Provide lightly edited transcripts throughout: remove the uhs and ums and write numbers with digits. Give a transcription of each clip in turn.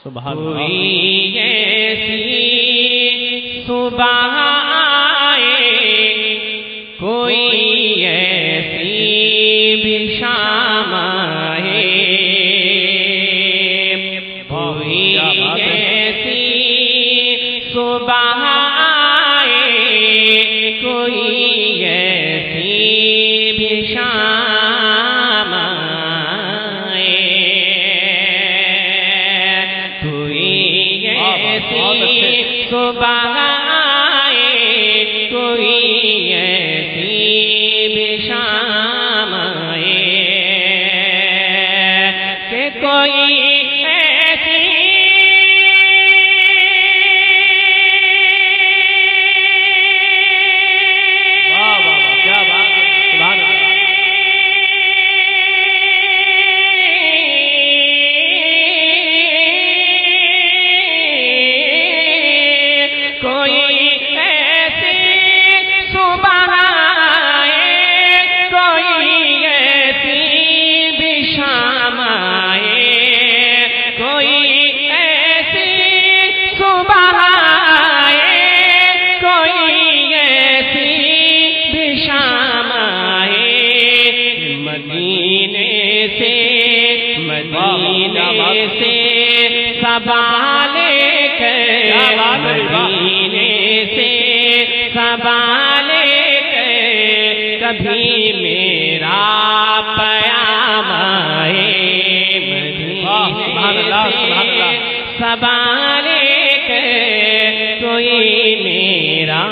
کوئی ایسی صبح آئے، کوئی ایسی بھی شام آئے، کوئی ایسی صبح آئے، کوئی ایسی بھی شام آئے، کوئی ایسی صبح آئے، کوئی ایسی بھی شام آئے، کہ کوئی سبالے کے مدینے سے سبالے کے کبھی میرا پیام آئے، مدینے سے سبالے کے کوئی میرا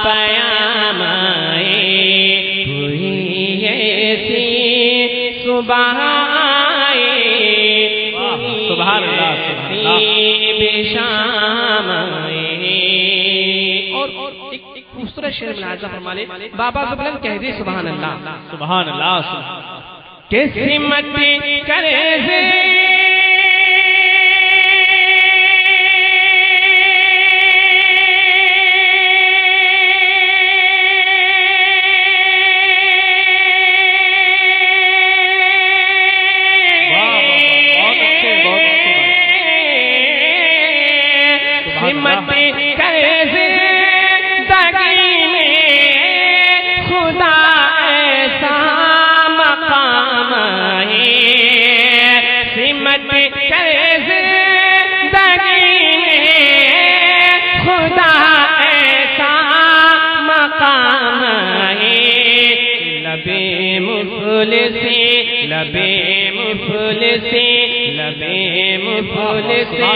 پیام آئے، کوئی ایسی صبح سبحان اللہ شام آئے۔ اور ایک خوبصورت شعر میں آجا فرمالے بابا زبلند کہہ دے سبحان اللہ سبحان اللہ، کہ سمت کرے سے لبے مفلسی لبے مفلسی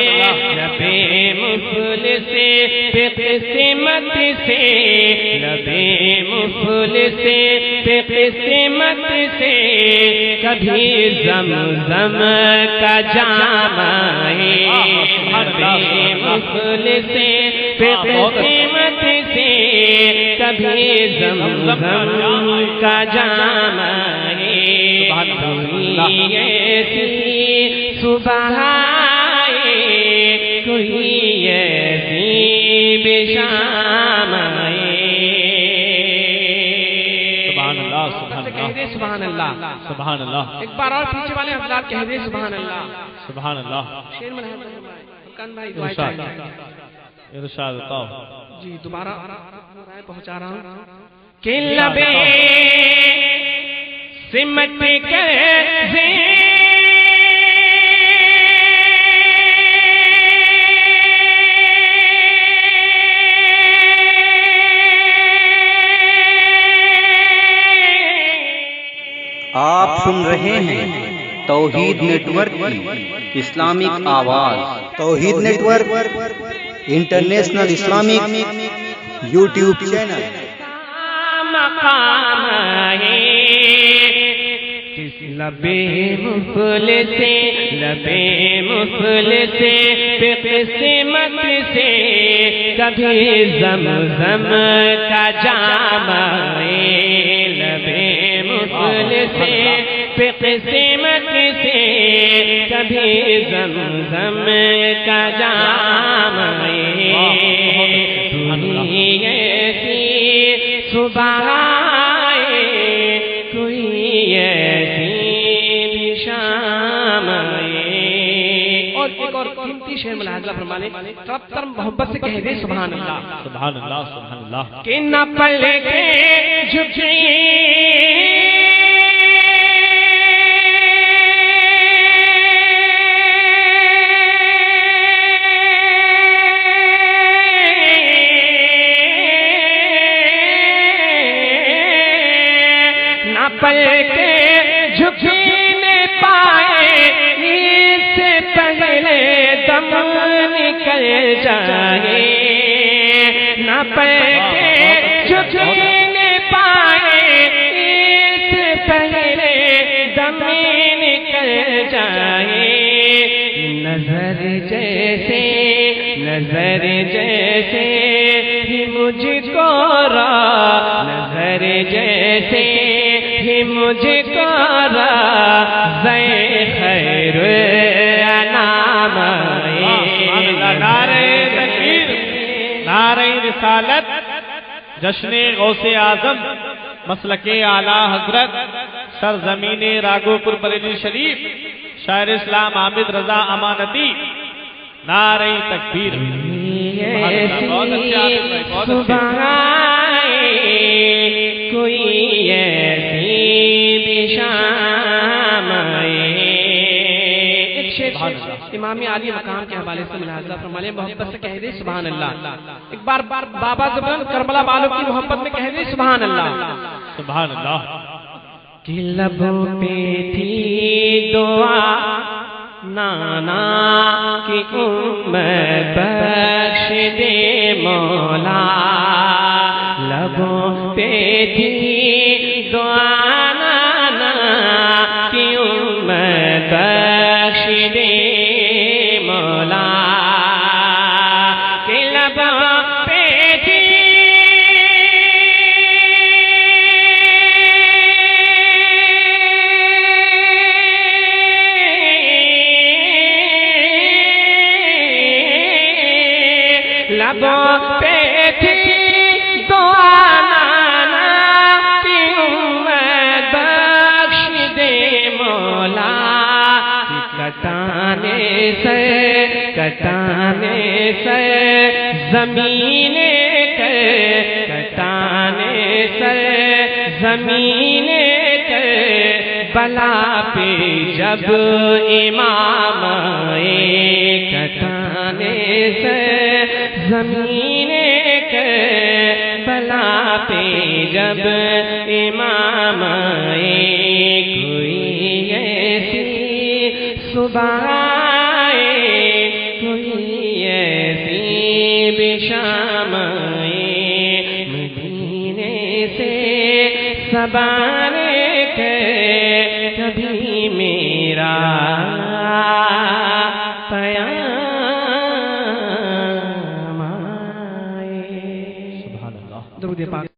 لبے مفلسی بے قسمت سے لبے مفلسی بے قسمت سے کبھی زمزم کا جام آئے، لبے مفلسی بے قسمت سے کبھی زمزم کا جام آئے، کوئی ایسی صبح آئے، کوئی ایسی بھی شام آئے۔ سبحان اللہ سبحان اللہ سبحان اللہ سبحان اللہ۔ ایک بار اور پیچھے والے حضرات کہہ دیں سبحان اللہ سبحان اللہ۔ شیر میں کن بھائی دعائیں چاہیے، ارشاد جی دوبارہ پہنچا رہا ہوں کہ لبے سمت کرے آپ سن رہے ہیں توحید نیٹ ورک کی اسلامک آواز۔ توحید network international Islamic YouTube channel. مقام ہے لبے مفلسی لبے مفلسی بے قسمت سے کبھی زمزم کا جام آئے، لبے مفلسی بے قسمت سے کبھی زمزم کا جام آئے، کوئی ایسی صبح آئے، کوئی ایسی بھی شام آئے۔ ایک اور قیمتی شعر ملاحظہ فرما لیں، تب تر محبت سے کہہ دے سبحان اللہ، سبحان اللہ، سبحان اللہ. کہ نہ پلے کے جھکے پل کے جھکنے پائے اس سے پہلے دم نکل جائے، نہ پل کے جھکنے پائے اس سے پہلے دم نکل جائے، نظر جیسے ہی مجھ کو نظر جیسے مجھ کو خیر انام، نعرہ تکبیر، نعرہ رسالت، جشن غوث اعظم، مسلک اعلی حضرت، سرزمین راگھوپور بریلی شریف، شاعر اسلام حامد رضا امانتی. نعرہ تکبیر. بہت اچھا. کوئی ایسی بھی شام آئے. ایک شعر امام عالی مقام کے حوالے سے ملاحظہ فرما لیں، محبت سے کہہ دے سبحان اللہ. ایک بار بابا زبان کربلا والوں کی محبت میں کہہ دے سبحان اللہ، سبحان اللہ. کہ لبوں پہ تھی دعا نانا کی امت بخش دے مولا، لبوں پہ تھی دعا نانا کی امت بخش دے مولا، کہ لبوں پہ تھی لبوں پہ تھی دعا نانا کی امت بخش دے مولا، کٹانے سے زمین کٹانے سے زمین بلا پہ جب امام آئے، کٹانے سے زمین بلا پہ جب امام آئے، کوئی ایسی صبح آئے، کوئی ایسی بھی شام آئے، مدینے سے سبانے کے کبھی میرا پیام آئے. درود پاک.